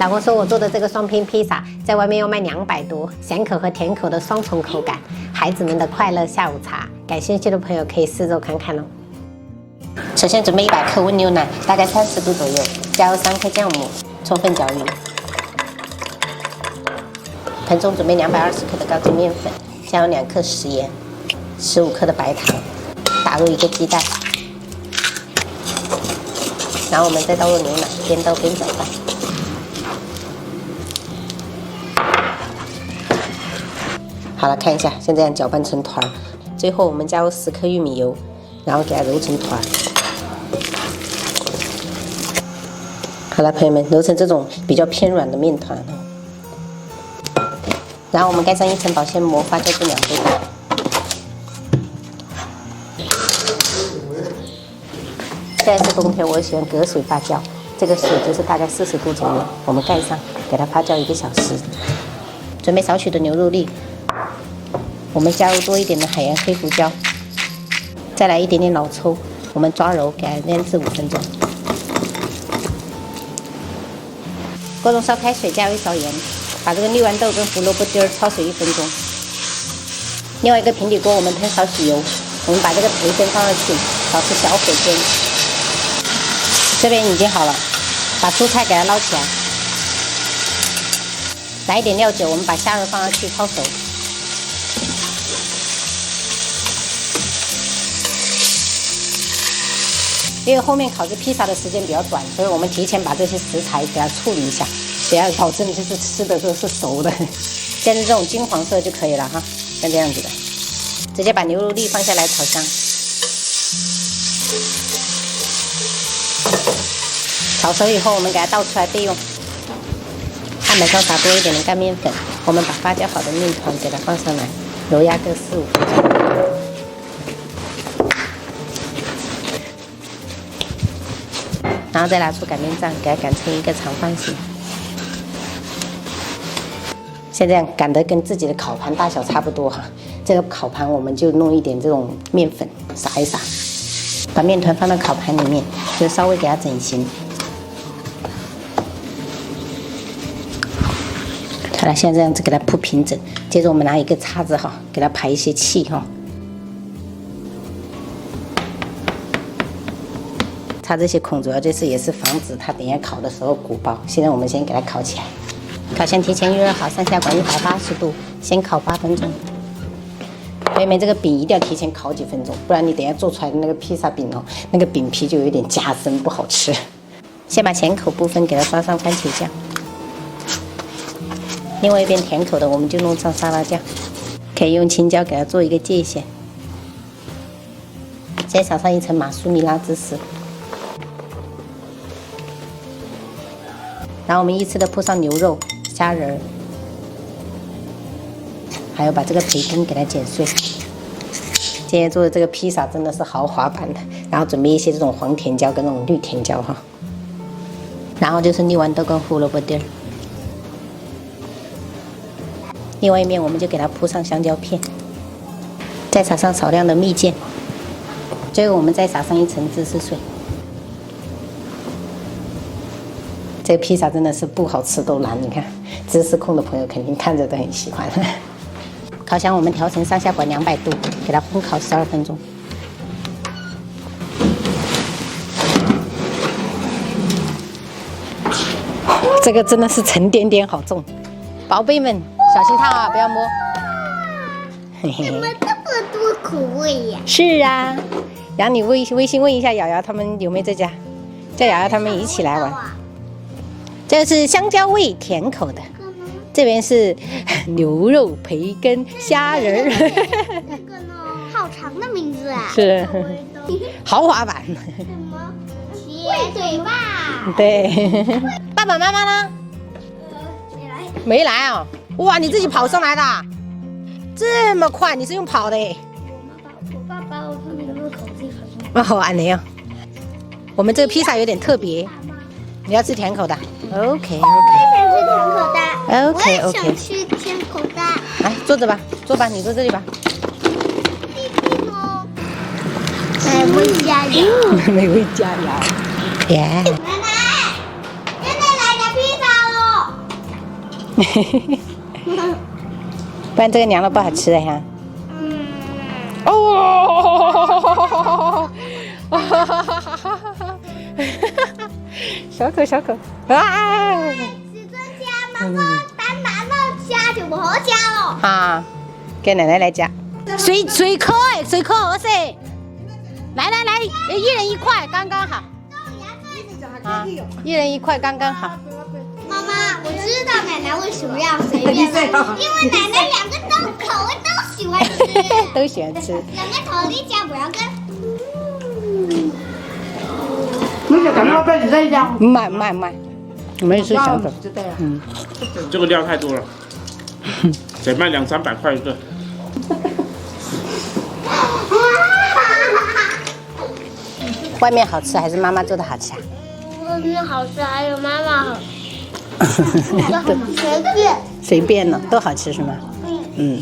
老公说我做的这个双拼披萨，在外面要卖200多，咸口和甜口的双重口感，孩子们的快乐下午茶。感兴趣的朋友可以试着看看哦。首先准备100克温牛奶，大概30度左右，加入3克酵母，充分搅匀。盆中准备220克的高筋面粉，加入2克食盐，15克的白糖，打入1个鸡蛋。 然后我们再倒入牛奶，边倒边搅拌。好了，看一下，像这样搅拌成团。最后我们加入10克玉米油，然后给它揉成团。好了，朋友们，揉成这种比较偏软的面团。然后我们盖上1层保鲜膜，发酵至2周半。 现在是冬天，我喜欢隔水发酵，这个水就是大概40度左右。我们盖上，给它发酵1个小时。准备少许的牛肉粒，我们加入多一点的海盐黑胡椒，再来一点点老抽，我们抓揉，给它腌制5分钟。锅中烧开水，加入1勺盐，把这个绿豌豆跟胡萝卜丁儿焯水1分钟。另外一个平底锅，我们喷少许油，我们把这个培根放上去，保持小火煎。 这边已经好了，把蔬菜给它捞起来，来一点料酒，我们把虾仁放上去焯熟。因为后面烤制披萨的时间比较短，所以我们提前把这些食材给它处理一下，只要保证就是吃的时候是熟的，现在这种金黄色就可以了哈，像这样子的，直接把牛肉粒放下来炒香。 炒熟以后，我们给它倒出来备用。案板上撒多一点的干面粉，我们把发酵好的面团给它放上来，揉压个4、5分钟，然后再拿出擀面杖，给它擀成一个长方形。像这样擀得跟自己的烤盘大小差不多哈。这个烤盘我们就弄一点这种面粉撒一撒，把面团放到烤盘里面，就稍微给它整形。 好了，像这样子给它铺平整。接着我们拿一个叉子哈，给它排一些气哈。插这些孔主要就是也是防止它等一下烤的时候鼓包。现在我们先给它烤起来。烤箱提前预热好，上下管180度，先烤8分钟。朋友们，这个饼一定要提前烤几分钟，不然你等一下做出来的那个披萨饼哦，那个饼皮就有点夹生，不好吃。先把咸口部分给它刷上番茄酱。 另外一边甜口的，我们就弄上沙拉酱，可以用青椒给它做一个界限。先撒上1层马苏米拉芝士，然后我们依次的铺上牛肉、虾仁，还有把这个培根给它剪碎。今天做的这个披萨真的是豪华版的，然后准备一些这种黄甜椒跟那种绿甜椒哈，然后就是绿豌豆跟胡萝卜丁儿。 另外一面我们就给它铺上香蕉片，再撒上少量的蜜饯，最后我们再撒上1层芝士碎。这个披萨真的是不好吃都难，你看，芝士控的朋友肯定看着都很喜欢。烤箱我们调成上下管200度，给它烘烤12分钟。这个真的是沉甸甸好重，宝贝们。 小心烫啊，不要摸。怎么这么多口味呀？是啊，然后你微信问一下瑶瑶他们有没有在家，叫瑶瑶他们一起来玩。这是香蕉味甜口的，这边是牛肉、培根、虾仁。这个呢，好长的名字啊。是豪华版。什么？喂嘴巴。对。爸爸妈妈呢？没来啊。 哇，你自己跑上来的，这么快？你是用跑的诶？我爸把我放那个路口自己跑上来。哦，安尼啊。我们这个披萨有点特别，你要吃甜口的 ？OK。我也想吃甜口的。 OK。我也想吃甜口的。来，坐着吧，坐吧，你坐这里吧。弟弟呢？美味佳肴。美味佳肴。耶。奶奶，奶奶来个披萨喽！不然这个凉了不好吃的哈。哦！小口小口啊！至尊家妈妈单拿到家就不好夹了。好，给奶奶来夹。随口哎，随口二噻。来，一人1块，刚刚好。啊，一人1块，刚刚好。妈妈，我知道奶奶为什么要随便了，因为奶奶2个口味都喜欢吃，都喜欢吃。2个头里夹不要跟。那个咱们要你再加。慢，我们是小口。嗯，这个料太多了，得卖200-300块一个。外面好吃还是妈妈做的好吃啊？外面好吃，还有妈妈好。随便。随便了，都好吃是吗？嗯。